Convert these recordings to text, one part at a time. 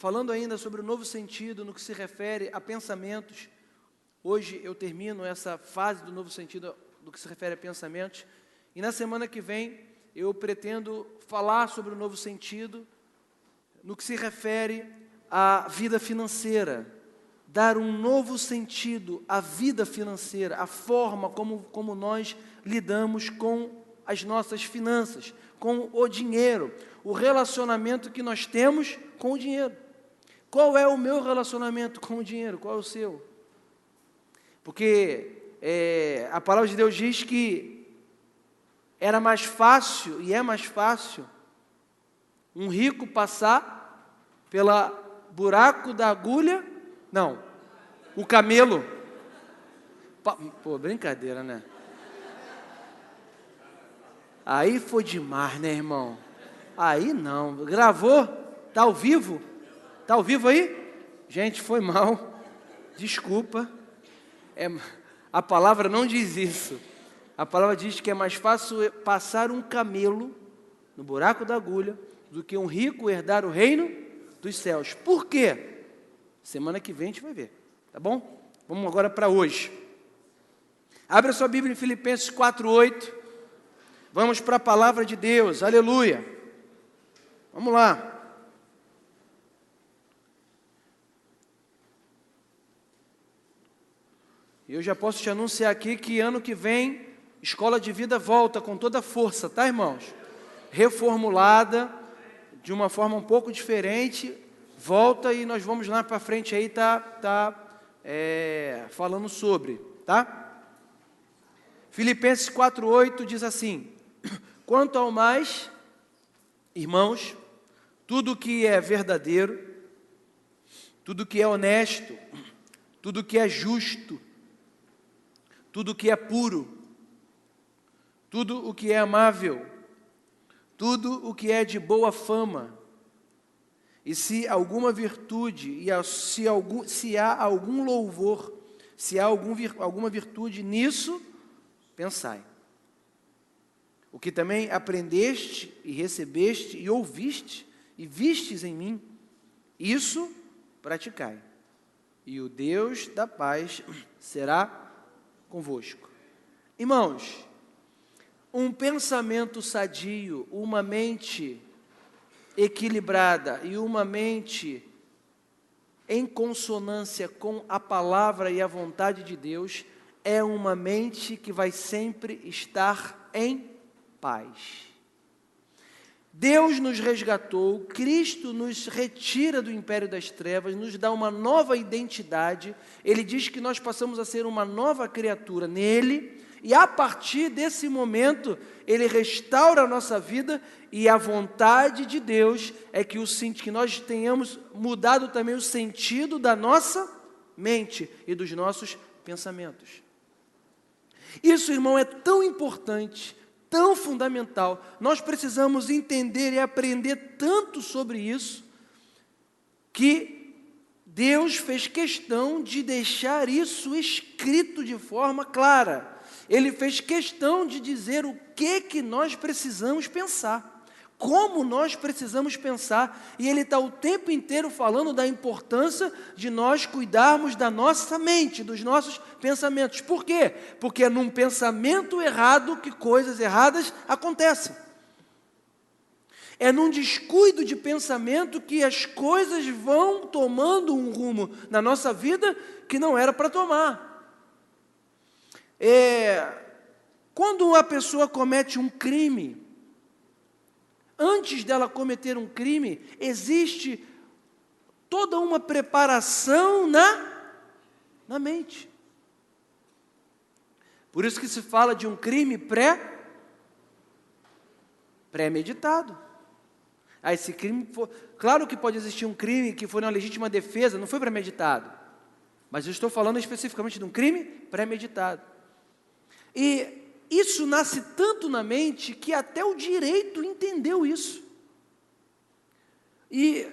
falando ainda sobre o novo sentido no que se refere a pensamentos. Hoje eu termino essa fase do novo sentido do que se refere a pensamentos. E na semana que vem eu pretendo falar sobre o novo sentido no que se refere à vida financeira. Dar um novo sentido à vida financeira, à forma como nós lidamos com as nossas finanças, com o dinheiro, o relacionamento que nós temos com o dinheiro. Qual é o meu relacionamento com o dinheiro? Qual é o seu? Porque a palavra de Deus diz que era mais fácil, e é mais fácil, um rico passar pela buraco da agulha, não, o camelo. Pô, brincadeira, né? Aí foi demais, né, irmão? Aí não, gravou? Tá ao vivo? Tá ao vivo aí? Gente, foi mal, desculpa. A palavra não diz isso. A palavra diz que é mais fácil passar um camelo no buraco da agulha do que um rico herdar o reino dos céus. Por quê? Semana que vem a gente vai ver, tá bom? Vamos agora para hoje. Abra sua Bíblia em Filipenses 4:8. Vamos para a palavra de Deus, aleluia. Vamos lá. Eu já posso te anunciar aqui que ano que vem, Escola de Vida volta com toda a força, tá, irmãos? Reformulada, de uma forma um pouco diferente, volta e nós vamos lá para frente aí, falando sobre, tá? Filipenses 4:8 diz assim: quanto ao mais, irmãos, tudo que é verdadeiro, tudo que é honesto, tudo que é justo, tudo que é puro, tudo o que é amável, tudo o que é de boa fama, e se alguma virtude, se há algum louvor, se há alguma virtude nisso, pensai. O que também aprendeste e recebeste e ouviste e vistes em mim, isso praticai. E o Deus da paz será convosco. Irmãos, um pensamento sadio, uma mente equilibrada e uma mente em consonância com a palavra e a vontade de Deus é uma mente que vai sempre estar em paz. Deus nos resgatou, Cristo nos retira do império das trevas, nos dá uma nova identidade. Ele diz que nós passamos a ser uma nova criatura nele, e a partir desse momento, Ele restaura a nossa vida, e a vontade de Deus é que nós tenhamos mudado também o sentido da nossa mente e dos nossos pensamentos. Isso, irmão, é tão importante, tão fundamental, nós precisamos entender e aprender tanto sobre isso, que Deus fez questão de deixar isso escrito de forma clara. Ele fez questão de dizer o que nós precisamos pensar, como nós precisamos pensar, e Ele está o tempo inteiro falando da importância de nós cuidarmos da nossa mente, dos nossos pensamentos. Por quê? Porque é num pensamento errado que coisas erradas acontecem. É num descuido de pensamento que as coisas vão tomando um rumo na nossa vida que não era para tomar. Quando uma pessoa comete um crime, antes dela cometer um crime, existe toda uma preparação na mente. Por isso que se fala de um crime premeditado. Esse crime claro que pode existir um crime que foi uma legítima defesa, não foi premeditado. Mas eu estou falando especificamente de um crime premeditado. E isso nasce tanto na mente que até o direito entendeu isso. E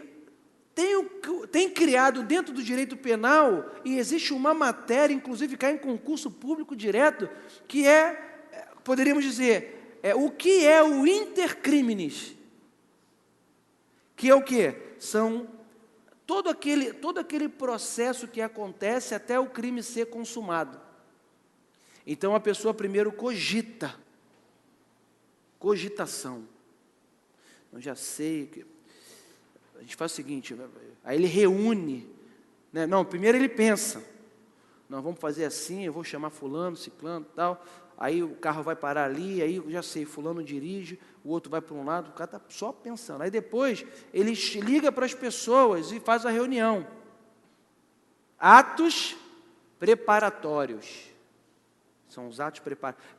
tem criado dentro do direito penal, e existe uma matéria, inclusive cai em concurso público direto, que poderíamos dizer, o que é o inter criminis? Que é o quê? São todo aquele processo que acontece até o crime ser consumado. Então a pessoa primeiro cogitação. Eu já sei, a gente faz o seguinte, aí ele reúne, né? Não, primeiro ele pensa, nós vamos fazer assim, eu vou chamar fulano, ciclano, tal, aí o carro vai parar ali, aí eu já sei, fulano dirige, o outro vai para um lado, o cara está só pensando. Aí depois ele liga para as pessoas e faz a reunião. Atos preparatórios. São os atos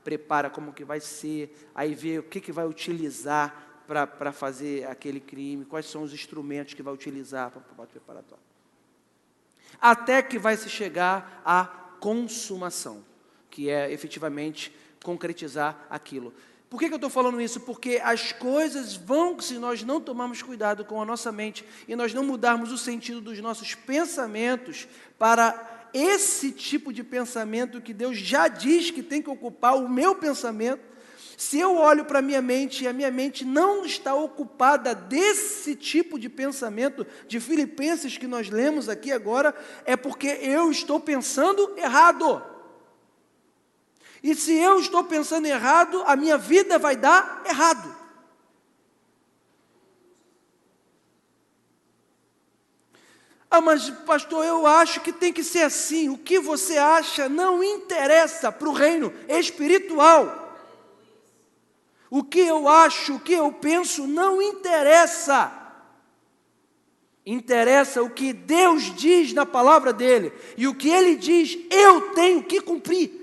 prepara como que vai ser, aí vê o que vai utilizar para fazer aquele crime, quais são os instrumentos que vai utilizar para o ato preparatório. Até que vai se chegar à consumação, que é efetivamente concretizar aquilo. Por que eu estou falando isso? Porque as coisas vão, se nós não tomarmos cuidado com a nossa mente e nós não mudarmos o sentido dos nossos pensamentos para esse tipo de pensamento que Deus já diz que tem que ocupar o meu pensamento. Se eu olho para a minha mente e a minha mente não está ocupada desse tipo de pensamento de Filipenses que nós lemos aqui agora, é porque eu estou pensando errado. E se eu estou pensando errado, a minha vida vai dar errado. Ah, mas pastor, eu acho que tem que ser assim. O que você acha não interessa para o reino espiritual. O que eu acho, o que eu penso não interessa. Interessa o que Deus diz na palavra dele. E o que ele diz, eu tenho que cumprir.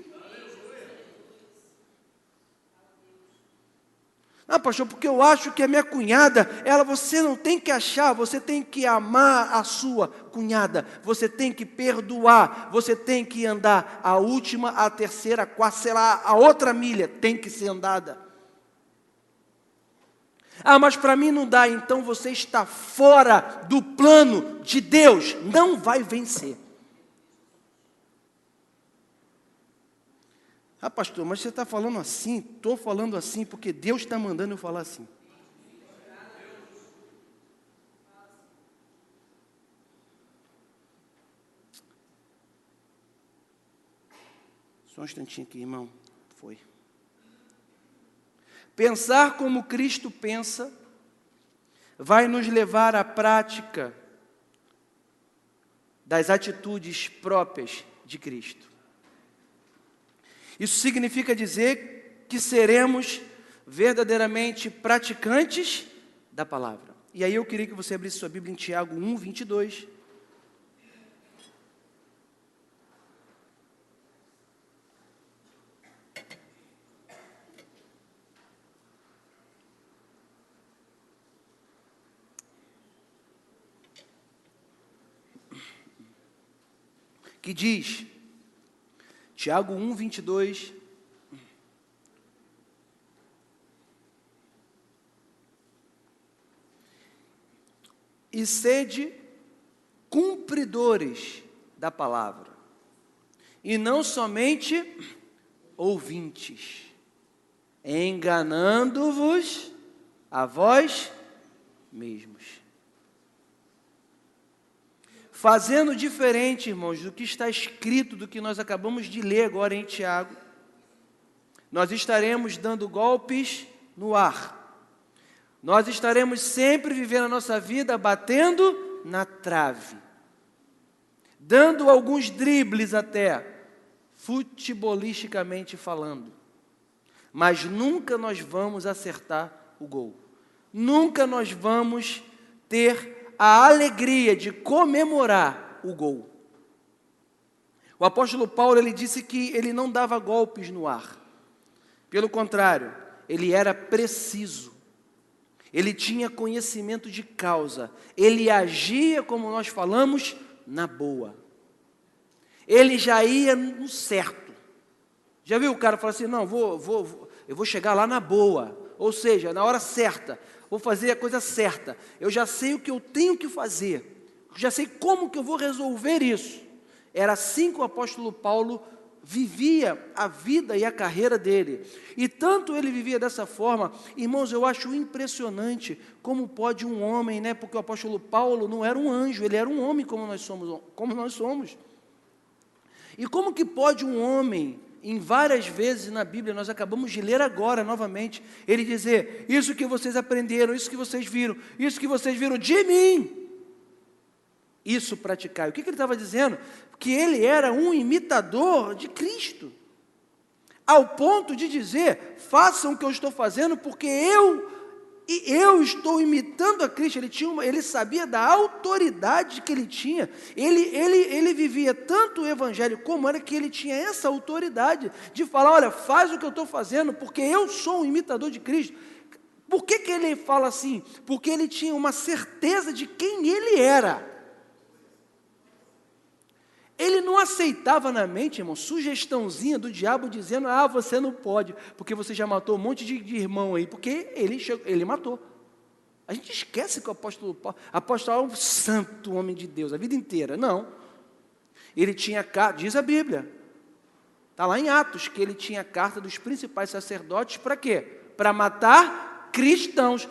Ah, pastor, porque eu acho que a minha cunhada, você não tem que achar, você tem que amar a sua cunhada, você tem que perdoar, você tem que andar a última, a terceira, a quarta, sei lá, a outra milha tem que ser andada. Ah, mas para mim não dá, então você está fora do plano de Deus, não vai vencer. Ah, pastor, mas você está falando assim? Estou falando assim porque Deus está mandando eu falar assim. Só um instantinho aqui, irmão. Foi. Pensar como Cristo pensa vai nos levar à prática das atitudes próprias de Cristo. Isso significa dizer que seremos verdadeiramente praticantes da palavra. E aí eu queria que você abrisse sua Bíblia em Tiago 1, 22. Que diz, Tiago 1, 22, e sede cumpridores da palavra, e não somente ouvintes, enganando-vos a vós mesmos. Fazendo diferente, irmãos, do que está escrito, do que nós acabamos de ler agora em Tiago, nós estaremos dando golpes no ar. Nós estaremos sempre vivendo a nossa vida batendo na trave, dando alguns dribles até, futebolisticamente falando. Mas nunca nós vamos acertar o gol. Nunca nós vamos ter a alegria de comemorar o gol. O apóstolo Paulo, ele disse que ele não dava golpes no ar. Pelo contrário, ele era preciso. Ele tinha conhecimento de causa. Ele agia, como nós falamos, na boa. Ele já ia no certo. Já viu o cara falar assim, não, eu vou chegar lá na boa. Ou seja, na hora certa. Vou fazer a coisa certa, eu já sei o que eu tenho que fazer, já sei como que eu vou resolver isso. Era assim que o apóstolo Paulo vivia a vida e a carreira dele. E tanto ele vivia dessa forma, irmãos, eu acho impressionante como pode um homem, né? Porque o apóstolo Paulo não era um anjo, ele era um homem como nós somos. E como que pode um homem, em várias vezes na Bíblia, nós acabamos de ler agora novamente, ele dizer: isso que vocês aprenderam, isso que vocês viram de mim, isso praticar. O que ele estava dizendo? Que ele era um imitador de Cristo, ao ponto de dizer: façam o que eu estou fazendo, porque eu estou imitando a Cristo. Ele sabia da autoridade que ele tinha, ele vivia tanto o evangelho como era que ele tinha essa autoridade de falar: olha, faz o que eu estou fazendo, porque eu sou um imitador de Cristo. Por que ele fala assim? Porque ele tinha uma certeza de quem ele era. Ele não aceitava na mente, irmão, sugestãozinha do diabo dizendo: ah, você não pode, porque você já matou um monte de irmão aí, porque ele matou. A gente esquece que o apóstolo Paulo é um santo homem de Deus, a vida inteira. Não. Ele tinha, diz a Bíblia, está lá em Atos, que ele tinha carta dos principais sacerdotes para quê? Para matar cristãos.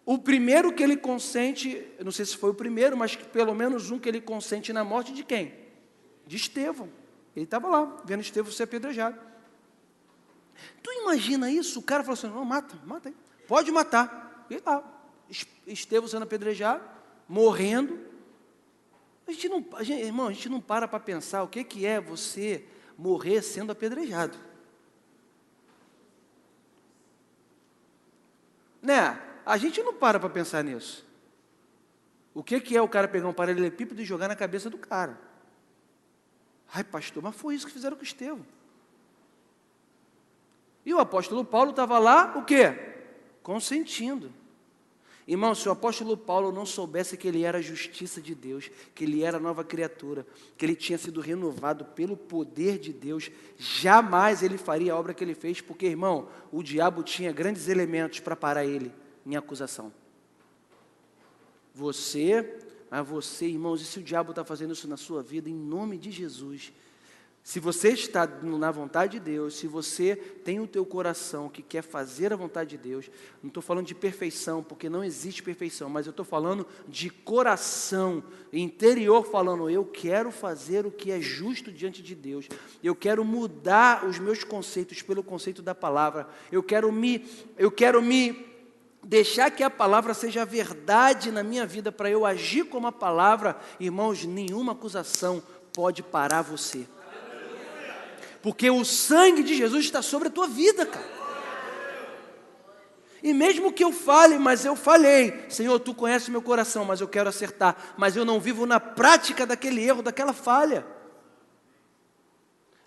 O primeiro que ele consente, não sei se foi o primeiro, mas pelo menos um que ele consente na morte de quem? De Estevão. Ele estava lá, vendo Estevão ser apedrejado. Tu imagina isso? O cara falou assim: não, mata aí. Pode matar. E lá, Estevão sendo apedrejado, morrendo. Irmão, a gente não para pensar o que é você morrer sendo apedrejado. Né? A gente não para pensar nisso. O que é o cara pegar um paralelepípedo e jogar na cabeça do cara? Ai, pastor, mas foi isso que fizeram com Estevão. E o apóstolo Paulo estava lá, o quê? Consentindo. Irmão, se o apóstolo Paulo não soubesse que ele era a justiça de Deus, que ele era nova criatura, que ele tinha sido renovado pelo poder de Deus, jamais ele faria a obra que ele fez, porque, irmão, o diabo tinha grandes elementos para parar ele em acusação. Mas você, irmãos, e se o diabo está fazendo isso na sua vida, em nome de Jesus, se você está na vontade de Deus, se você tem o teu coração que quer fazer a vontade de Deus, não estou falando de perfeição, porque não existe perfeição, mas eu estou falando de coração, interior, falando: eu quero fazer o que é justo diante de Deus, eu quero mudar os meus conceitos pelo conceito da palavra, eu quero me deixar que a palavra seja verdade na minha vida, para eu agir como a palavra. Irmãos, nenhuma acusação pode parar você, porque o sangue de Jesus está sobre a tua vida, cara. E mesmo que eu fale, mas eu falhei, Senhor, Tu conheces meu coração, mas eu quero acertar, mas eu não vivo na prática daquele erro, daquela falha.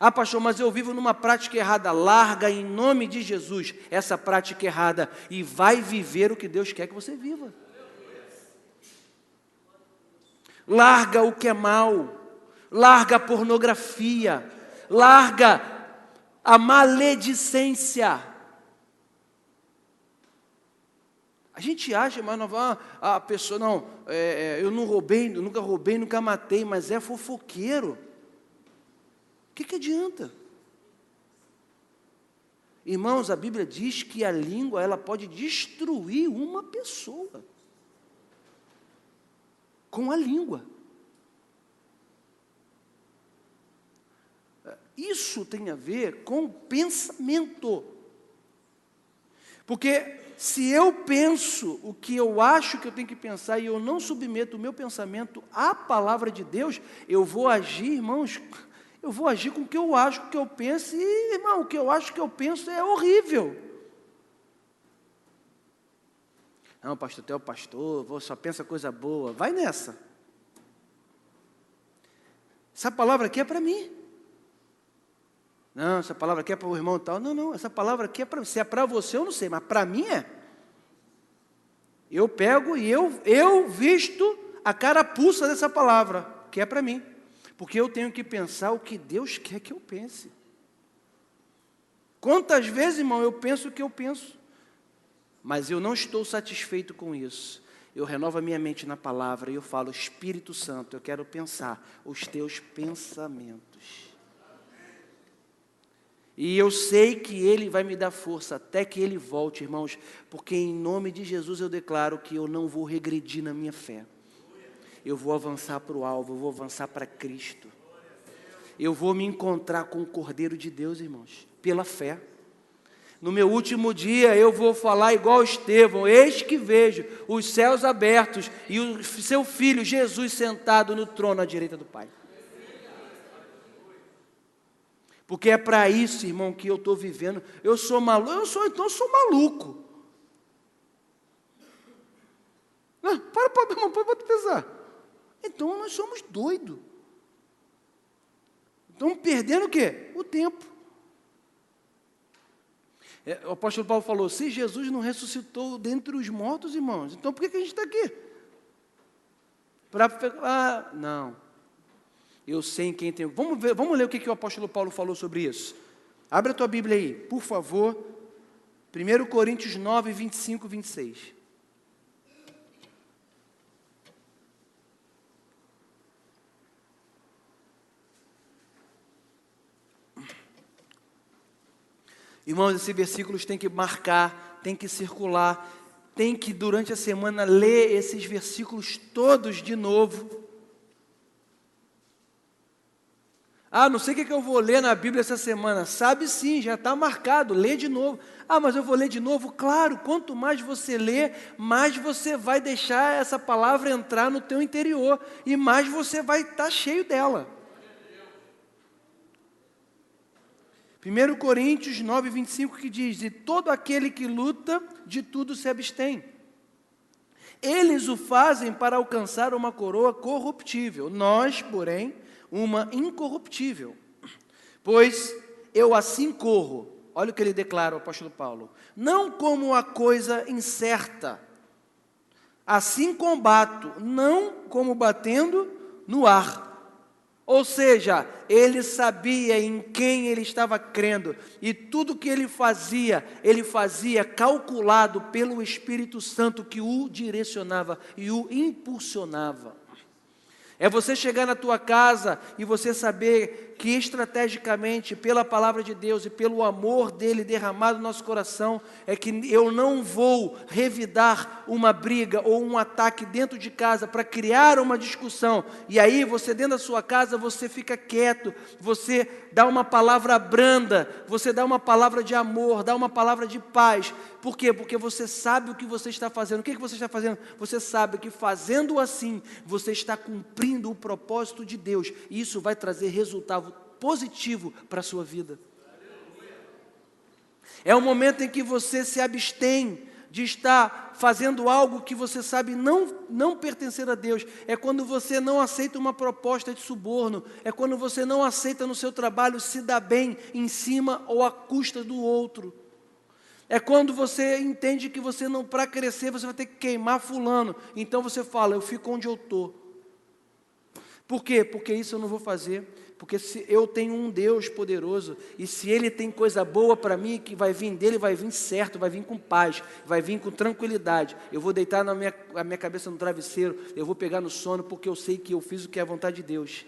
Ah, pastor, mas eu vivo numa prática errada. Larga em nome de Jesus essa prática errada e vai viver o que Deus quer que você viva. Larga o que é mal, larga a pornografia, larga a maledicência. A gente acha, mas não vai, a pessoa, não, eu não roubei, nunca roubei, nunca matei, mas é fofoqueiro. O que adianta? Irmãos, a Bíblia diz que a língua, ela pode destruir uma pessoa. Com a língua. Isso tem a ver com pensamento. Porque se eu penso o que eu acho que eu tenho que pensar e eu não submeto o meu pensamento à palavra de Deus, eu vou agir, irmãos, eu vou agir com o que eu acho, o que eu penso, e, irmão, o que eu acho que eu penso é horrível. Não, pastor, tu é o pastor, só pensa coisa boa. Vai nessa. Essa palavra aqui é para mim. Não, essa palavra aqui é para o irmão e tal. Não, essa palavra aqui é para você. Se é para você, eu não sei, mas para mim é. Eu pego e eu visto a carapuça dessa palavra, que é para mim. Porque eu tenho que pensar o que Deus quer que eu pense. Quantas vezes, irmão, eu penso o que eu penso, mas eu não estou satisfeito com isso. Eu renovo a minha mente na palavra e eu falo: Espírito Santo, eu quero pensar os teus pensamentos. E eu sei que Ele vai me dar força até que Ele volte, irmãos, porque em nome de Jesus eu declaro que eu não vou regredir na minha fé. Eu vou avançar para o alvo, eu vou avançar para Cristo. Eu vou me encontrar com o Cordeiro de Deus, irmãos, pela fé. No meu último dia eu vou falar igual Estevão: eis que vejo os céus abertos e o seu Filho Jesus sentado no trono à direita do Pai. Porque é para isso, irmão, que eu estou vivendo. Eu sou maluco, eu sou maluco. Não, para pensar. Então nós somos doidos. Estamos perdendo o quê? O tempo. O apóstolo Paulo falou: se Jesus não ressuscitou dentre os mortos, irmãos, então por que a gente está aqui? Não. Eu sei em quem tenho. Vamos ler o que o apóstolo Paulo falou sobre isso. Abre a tua Bíblia aí, por favor. 1 Coríntios 9, 25 e 26. Irmãos, esses versículos tem que marcar, tem que circular, tem que durante a semana ler esses versículos todos de novo. Não sei o que eu vou ler na Bíblia essa semana. Sabe sim, já está marcado, lê de novo. Mas eu vou ler de novo? Claro, quanto mais você lê, mais você vai deixar essa palavra entrar no teu interior, e mais você vai estar cheio dela. 1 Coríntios 9, 25, que diz: e todo aquele que luta, de tudo se abstém. Eles o fazem para alcançar uma coroa corruptível, nós, porém, uma incorruptível. Pois eu assim corro, olha o que ele declara, o apóstolo Paulo: não como a coisa incerta, assim combato, não como batendo no ar. Ou seja, ele sabia em quem ele estava crendo, e tudo que ele fazia calculado pelo Espírito Santo que o direcionava e o impulsionava. É você chegar na tua casa e você saber que estrategicamente, pela palavra de Deus e pelo amor dele derramado no nosso coração, é que eu não vou revidar uma briga ou um ataque dentro de casa para criar uma discussão. E aí você dentro da sua casa, você fica quieto, você dá uma palavra branda, você dá uma palavra de amor, dá uma palavra de paz. Por quê? Porque você sabe o que você está fazendo. O que você está fazendo? Você sabe que fazendo assim, você está cumprindo o propósito de Deus. E isso vai trazer resultado positivo para a sua vida. É o momento em que você se abstém de estar fazendo algo que você sabe não pertencer a Deus. É quando você não aceita uma proposta de suborno. É quando você não aceita no seu trabalho se dar bem em cima ou à custa do outro. É quando você entende que você não, para crescer, você vai ter que queimar fulano. Então você fala: eu fico onde eu estou. Por quê? Porque isso eu não vou fazer. Porque se eu tenho um Deus poderoso, e se Ele tem coisa boa para mim, que vai vir dEle, vai vir certo, vai vir com paz, vai vir com tranquilidade. Eu vou deitar a minha cabeça no travesseiro, eu vou pegar no sono, porque eu sei que eu fiz o que é a vontade de Deus.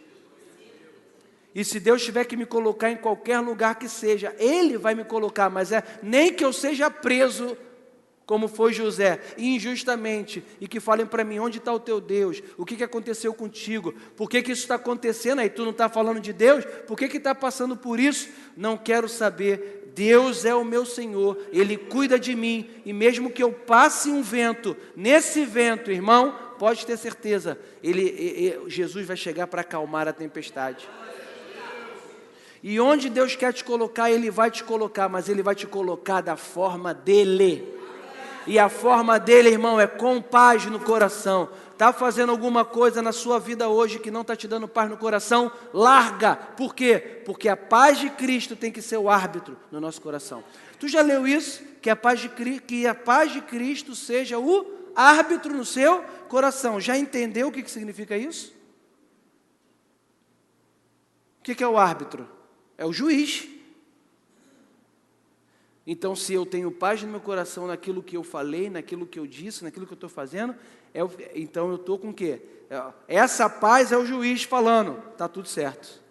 E se Deus tiver que me colocar em qualquer lugar que seja, Ele vai me colocar, mas nem que eu seja preso, como foi José, injustamente, e que falem para mim: onde está o teu Deus? O que aconteceu contigo? Por que isso está acontecendo? Aí tu não está falando de Deus? Por que está passando por isso? Não quero saber. Deus é o meu Senhor, Ele cuida de mim, e mesmo que eu passe um vento, nesse vento, irmão, pode ter certeza, Jesus vai chegar para acalmar a tempestade. E onde Deus quer te colocar, Ele vai te colocar, mas Ele vai te colocar da forma dEle. E a forma dEle, irmão, é com paz no coração. Está fazendo alguma coisa na sua vida hoje que não está te dando paz no coração? Larga. Por quê? Porque a paz de Cristo tem que ser o árbitro no nosso coração. Tu já leu isso? Que a paz de Cristo seja o árbitro no seu coração. Já entendeu o que significa isso? O que é o árbitro? É o juiz. Então, se eu tenho paz no meu coração naquilo que eu falei, naquilo que eu disse, naquilo que eu estou fazendo, então eu estou com o quê? Essa paz é o juiz falando: está tudo certo.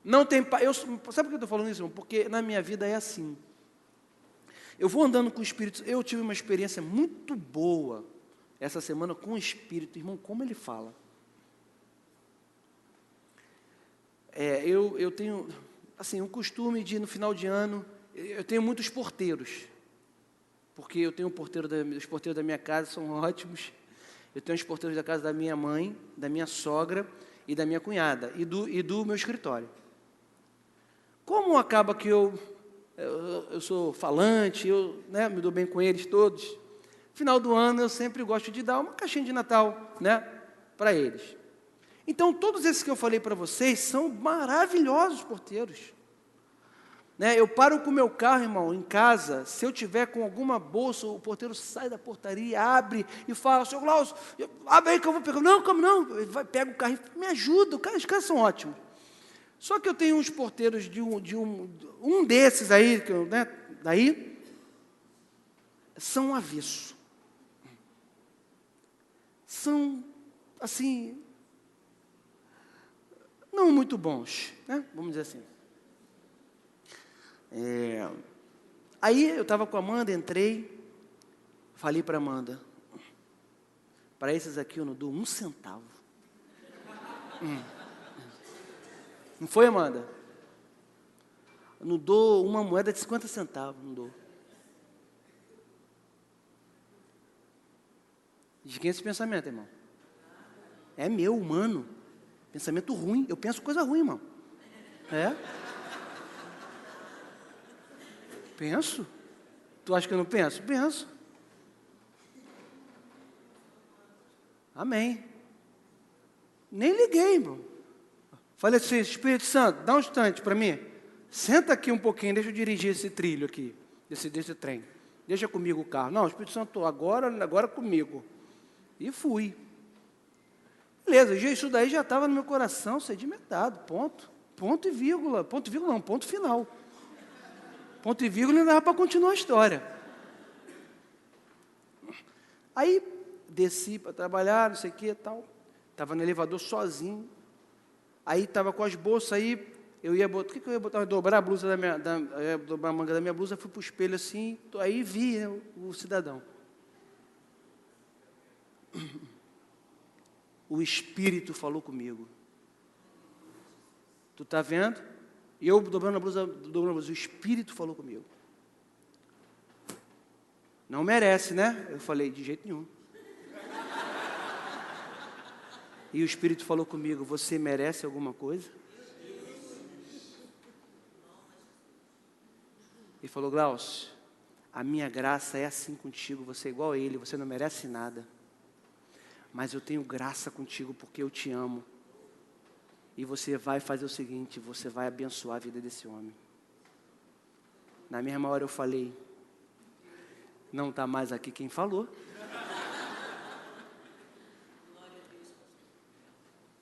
Não tem paz. Sabe por que eu estou falando isso, irmão? Porque na minha vida é assim. Eu vou andando com o Espírito. Eu tive uma experiência muito boa essa semana com o Espírito. Irmão, como ele fala. Eu tenho, assim, um costume de, no final de ano, eu tenho muitos porteiros. Porque eu tenho os porteiros da minha casa são ótimos. Eu tenho os porteiros da casa da minha mãe, da minha sogra e da minha cunhada. E do meu escritório. Como acaba que eu sou falante, eu me dou bem com eles todos. Final do ano eu sempre gosto de dar uma caixinha de Natal, para eles. Então todos esses que eu falei para vocês são maravilhosos porteiros. Eu paro com o meu carro, irmão, em casa, se eu tiver com alguma bolsa, o porteiro sai da portaria, abre e fala, seu Glaucio, abre aí que eu vou pegar. Não, como não? Pega o carro e me ajuda, os caras são ótimos. Só que eu tenho uns porteiros um desses aí, daí, são um avesso. São, assim, não muito bons, vamos dizer assim. Aí eu estava com a Amanda, entrei, falei para a Amanda, para esses aqui eu não dou 1 centavo. Não foi, Amanda? Eu não dou uma moeda de 50 centavos, não dou. De quem é esse pensamento, irmão? É meu, humano. Pensamento ruim. Eu penso coisa ruim, irmão. Penso. Tu acha que eu não penso? Penso. Amém. Nem liguei, irmão. Falei assim, Espírito Santo, dá um instante para mim. Senta aqui um pouquinho, deixa eu dirigir esse trilho aqui, desse trem. Deixa comigo o carro. Não, Espírito Santo, agora comigo. E fui. Beleza, isso daí já estava no meu coração, sedimentado, ponto. Ponto e vírgula. Ponto e vírgula não, ponto final. Ponto e vírgula não dava para continuar a história. Aí, desci para trabalhar, não sei o que e tal. Estava no elevador sozinho. Aí estava com as bolsas, aí eu ia botar, o que eu ia botar? Eu ia dobrar a blusa dobrar a manga da minha blusa, fui para o espelho assim, aí vi o cidadão. O Espírito falou comigo. Tu está vendo? E eu dobrando a blusa, o Espírito falou comigo. Não merece, né? Eu falei, de jeito nenhum. E o Espírito falou comigo, você merece alguma coisa? Ele falou, Glaucio, a minha graça é assim contigo, você é igual a ele, você não merece nada. Mas eu tenho graça contigo porque eu te amo. E você vai fazer o seguinte, você vai abençoar a vida desse homem. Na mesma hora eu falei, não está mais aqui quem falou.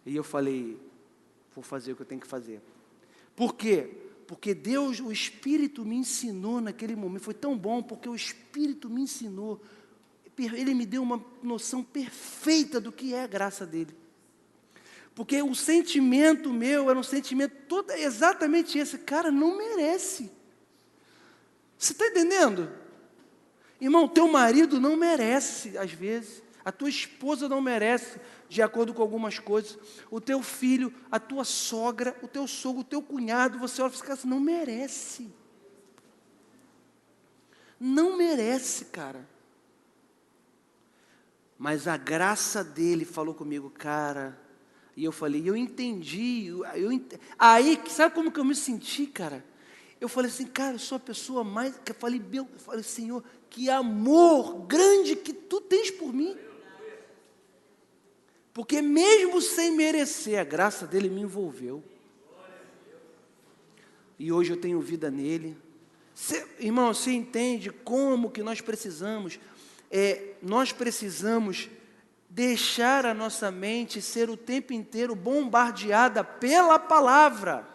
E eu falei, vou fazer o que eu tenho que fazer. Por quê? Porque Deus, o Espírito me ensinou naquele momento, foi tão bom, porque o Espírito me ensinou, ele me deu uma noção perfeita do que é a graça dele. Porque o sentimento meu era um sentimento exatamente esse, cara, não merece. Você está entendendo? Irmão, teu marido não merece, às vezes. A tua esposa não merece, de acordo com algumas coisas. O teu filho, a tua sogra, o teu sogro, o teu cunhado, você olha e fala assim, não merece. Não merece, cara. Mas a graça dele falou comigo, cara. E eu falei, eu entendi. Aí, sabe como que eu me senti, cara? Eu falei assim, cara, eu sou a pessoa mais... Eu falei, Senhor, que amor grande que tu tens por mim. Porque mesmo sem merecer, a graça dele me envolveu. E hoje eu tenho vida nele. Irmão, você entende como que nós precisamos? Nós precisamos deixar a nossa mente ser o tempo inteiro bombardeada pela palavra.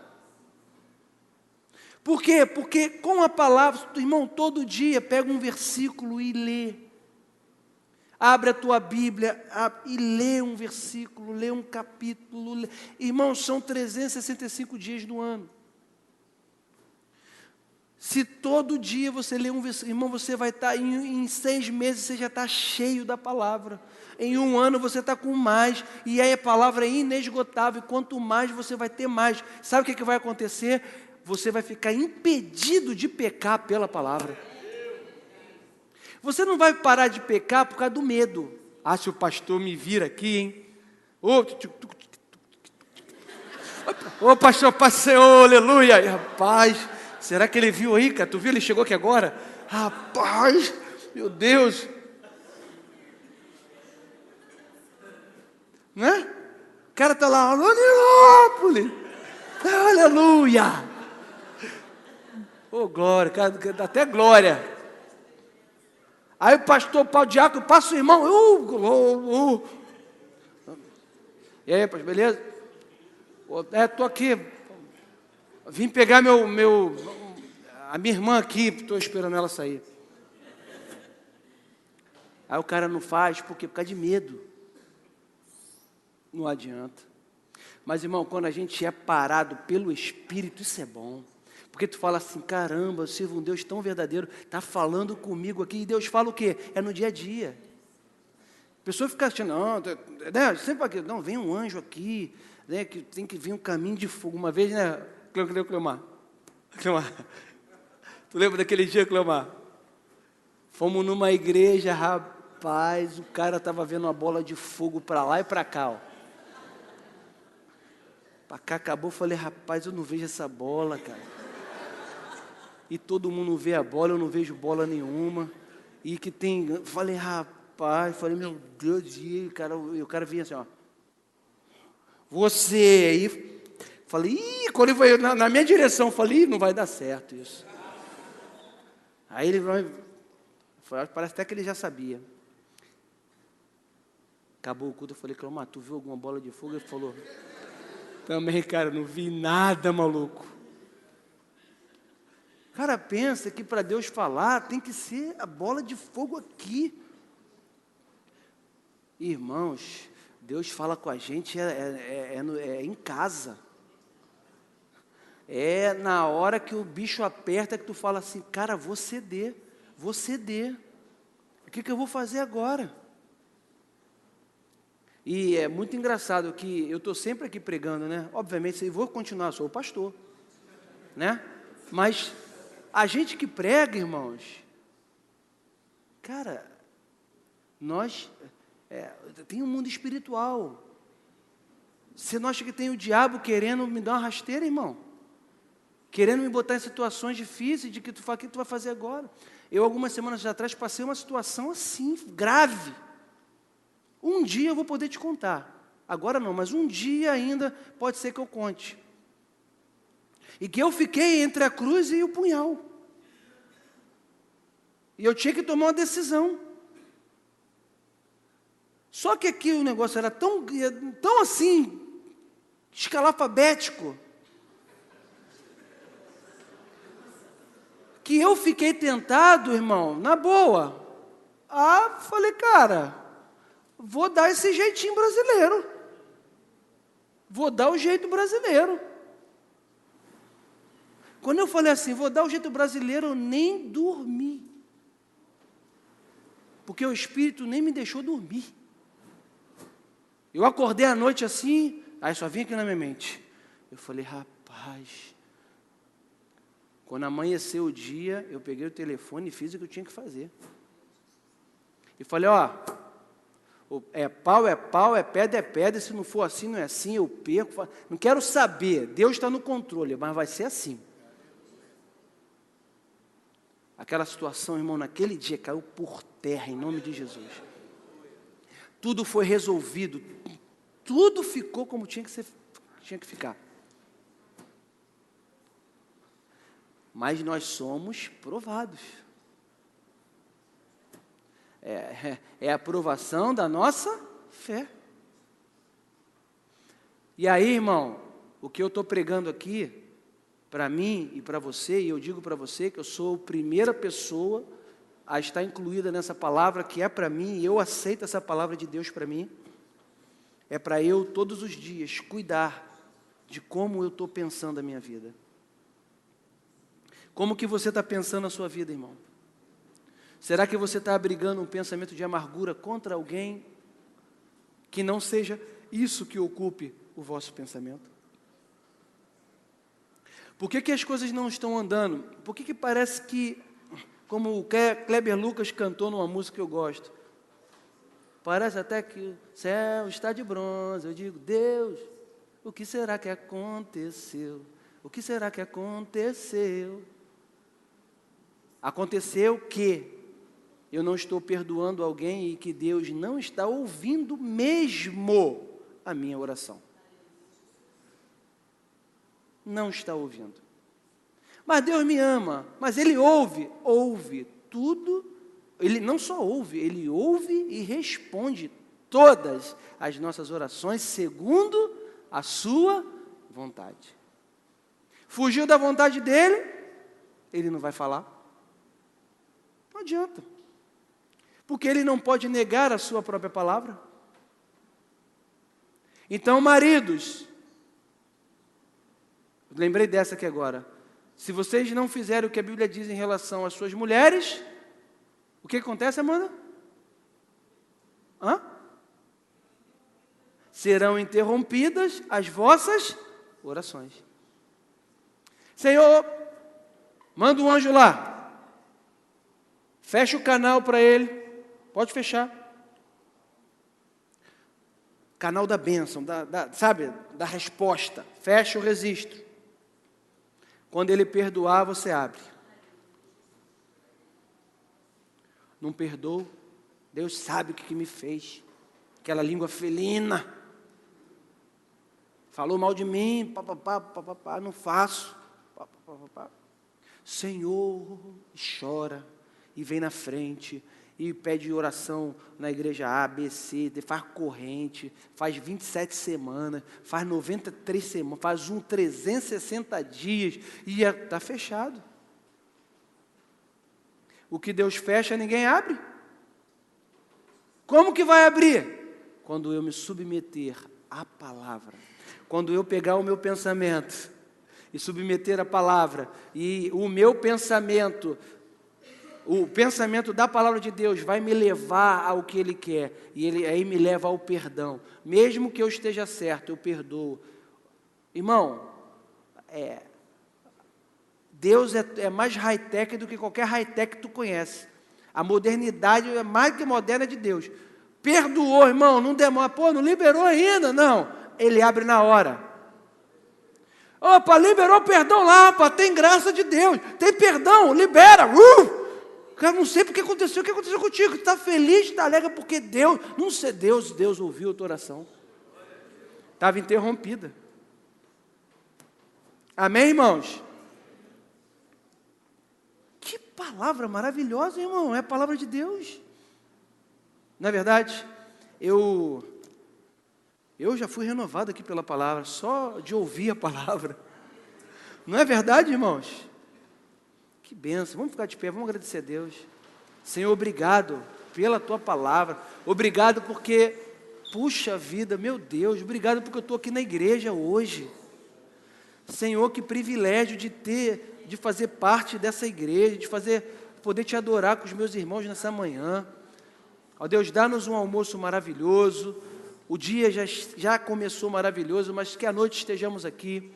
Por quê? Porque com a palavra, irmão, todo dia pega um versículo e lê. Abre a tua Bíblia e lê um versículo, lê um capítulo. Irmãos, são 365 dias no ano. Se todo dia você lê um versículo, irmão, você vai estar, em 6 meses você já está cheio da palavra. Em 1 ano você está com mais, e aí a palavra é inesgotável, quanto mais você vai ter mais. Sabe o que vai acontecer? Você vai ficar impedido de pecar pela palavra. Você não vai parar de pecar por causa do medo. Ah, se o pastor me vir aqui, hein? Ô pastor, passeou, aleluia. E, rapaz, será que ele viu aí, cara? Tu viu, ele chegou aqui agora? Rapaz, meu Deus. Né? O cara está lá, Londrinópolis, aleluia. Oh, glória, cara, dá até glória. Aí o pastor, o pau diácono, passa o irmão. E aí, pastor, beleza? Estou aqui. Vim pegar a minha irmã aqui, estou esperando ela sair. Aí o cara não faz, por quê? Por causa de medo. Não adianta. Mas, irmão, quando a gente é parado pelo Espírito, isso é bom. Porque tu fala assim, caramba, eu sirvo um Deus tão verdadeiro, está falando comigo aqui, e Deus fala o quê? É no dia a dia. A pessoa fica achando, não, né, sempre aqui, não, vem um anjo aqui, né, que tem que vir um caminho de fogo. Uma vez, né, Cleomar? Tu lembra daquele dia, Cleomar? Fomos numa igreja, rapaz, o cara estava vendo uma bola de fogo para lá e para cá, ó. Para cá acabou, eu falei, rapaz, eu não vejo essa bola, cara. E todo mundo vê a bola, eu não vejo bola nenhuma. E que tem, falei, rapaz, falei, meu Deus, e o cara vinha assim, ó. Você aí, falei, quando ele foi na minha direção, falei, não vai dar certo isso. Aí ele parece até que ele já sabia. Acabou o culto, eu falei, Cleomar, tu viu alguma bola de fogo? Ele falou, também, cara, não vi nada, maluco. O cara pensa que para Deus falar tem que ser a bola de fogo aqui. Irmãos, Deus fala com a gente em casa. É na hora que o bicho aperta que tu fala assim, cara, vou ceder. O que eu vou fazer agora? E é muito engraçado que eu estou sempre aqui pregando, né? Obviamente, eu vou continuar, sou o pastor, né? Mas a gente que prega, irmãos, cara, nós tem um mundo espiritual. Você não acha que tem o diabo querendo me dar uma rasteira, irmão? Querendo me botar em situações difíceis, de que tu fala, o que tu vai fazer agora? Eu, algumas semanas atrás, passei uma situação assim, grave. Um dia eu vou poder te contar. Agora não, mas um dia ainda pode ser que eu conte. E que eu fiquei entre a cruz e o punhal. E eu tinha que tomar uma decisão. Só que aqui o negócio era tão assim, escalafabético, que eu fiquei tentado, irmão, na boa. Falei, cara, vou dar esse jeitinho brasileiro. Vou dar o jeito brasileiro. Quando eu falei assim, vou dar o jeito brasileiro, eu nem dormi. Porque o Espírito nem me deixou dormir. Eu acordei à noite assim, aí só vinha aqui na minha mente. Eu falei, rapaz, quando amanheceu o dia, eu peguei o telefone e fiz o que eu tinha que fazer. E falei, é pau, é pedra, se não for assim, não é assim, eu perco. Não quero saber, Deus está no controle, mas vai ser assim. Aquela situação, irmão, naquele dia caiu por terra, em nome de Jesus. Tudo foi resolvido, tudo ficou como tinha que ficar. Mas nós somos provados. É a aprovação da nossa fé. E aí, irmão, o que eu estou pregando aqui, para mim e para você, e eu digo para você que eu sou a primeira pessoa a estar incluída nessa palavra que é para mim, e eu aceito essa palavra de Deus para mim, é para eu, todos os dias, cuidar de como eu estou pensando a minha vida. Como que você está pensando a sua vida, irmão? Será que você está abrigando um pensamento de amargura contra alguém que não seja isso que ocupe o vosso pensamento? Por que as coisas não estão andando? Por que parece que, como o Kleber Lucas cantou numa música que eu gosto, parece até que o céu está de bronze. Eu digo, Deus, o que será que aconteceu? O que será que aconteceu? Aconteceu que eu não estou perdoando alguém e que Deus não está ouvindo mesmo a minha oração. Não está ouvindo. Mas Deus me ama, mas Ele ouve tudo. Ele não só ouve, Ele ouve e responde todas as nossas orações segundo a sua vontade. Fugiu da vontade dEle, Ele não vai falar. Não adianta. Porque Ele não pode negar a sua própria palavra. Então, maridos, lembrei dessa aqui agora. Se vocês não fizerem o que a Bíblia diz em relação às suas mulheres, o que acontece, Amanda? Serão interrompidas as vossas orações. Senhor, manda um anjo lá. Fecha o canal para ele. Pode fechar. Canal da bênção, da resposta. Fecha o registro. Quando ele perdoar, você abre. Não perdoa, Deus sabe o que me fez. Aquela língua felina. Falou mal de mim, não faço. Senhor, chora e vem na frente e pede oração na igreja A, B, C, faz corrente, faz 27 semanas, faz 93 semanas, faz 360 dias e está fechado. O que Deus fecha, ninguém abre. Como que vai abrir? Quando eu me submeter à palavra. Quando eu pegar o meu pensamento e submeter a palavra, e o meu pensamento, o pensamento da palavra de Deus vai me levar ao que Ele quer, e Ele aí me leva ao perdão. Mesmo que eu esteja certo, eu perdoo. Irmão, Deus é mais high-tech do que qualquer high-tech que tu conhece. A modernidade é mais que moderna de Deus. Perdoou, irmão, não demora. Pô, não liberou ainda? Não. Ele abre na hora. Opa, liberou perdão lá, opa, tem graça de Deus. Tem perdão, libera. Cara, não sei porque aconteceu. O que aconteceu contigo? Tu está feliz, está alegre porque Deus, não sei, Deus ouviu a tua oração. Estava interrompida. Amém, irmãos? Que palavra maravilhosa, irmão. É a palavra de Deus. Na verdade, eu já fui renovado aqui pela palavra, só de ouvir a palavra. Não é verdade, irmãos? Que bênção. Vamos ficar de pé, vamos agradecer a Deus. Senhor, obrigado pela tua palavra. Obrigado porque, puxa vida, meu Deus, obrigado porque eu estou aqui na igreja hoje. Senhor, que privilégio de fazer parte dessa igreja, poder te adorar com os meus irmãos nessa manhã. Ó Deus, dá-nos um almoço maravilhoso. O dia já começou maravilhoso, mas que à noite estejamos aqui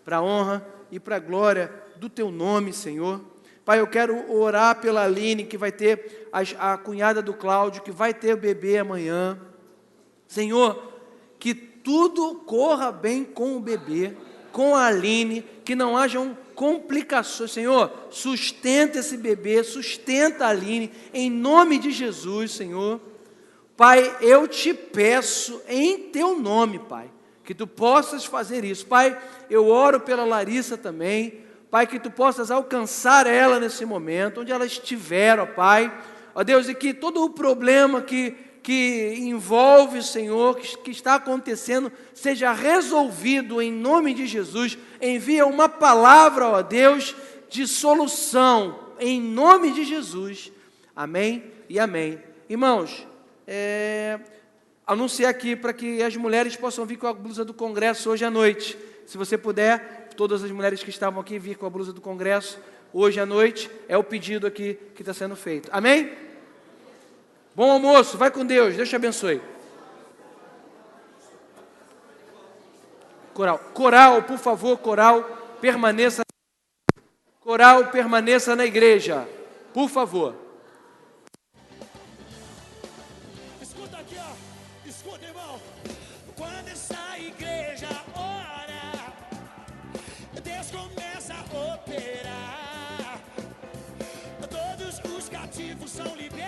para a honra e para a glória do Teu nome, Senhor. Pai, eu quero orar pela Aline, que vai ter a cunhada do Cláudio, que vai ter o bebê amanhã. Senhor, que tudo corra bem com o bebê, com a Aline, que não hajam complicações. Senhor, sustenta esse bebê, sustenta a Aline, em nome de Jesus, Senhor. Pai, eu te peço em Teu nome, Pai, que Tu possas fazer isso. Pai, eu oro pela Larissa também, Pai, que Tu possas alcançar ela nesse momento, onde ela estiver, ó Pai. Ó Deus, e que todo o problema que envolve, Senhor, que está acontecendo, seja resolvido em nome de Jesus. Envia uma palavra, ó Deus, de solução, em nome de Jesus. Amém e amém. Irmãos, anunciar aqui para que as mulheres possam vir com a blusa do congresso hoje à noite. Se você puder, todas as mulheres que estavam aqui vir com a blusa do congresso hoje à noite, é o pedido aqui que está sendo feito. Amém? Bom almoço, vai com Deus, Deus te abençoe. Coral, por favor, coral, permaneça na igreja, por favor. Escuta aqui, ó, escuta, irmão. Quando essa igreja ora, Deus começa a operar. Todos os cativos são libertos.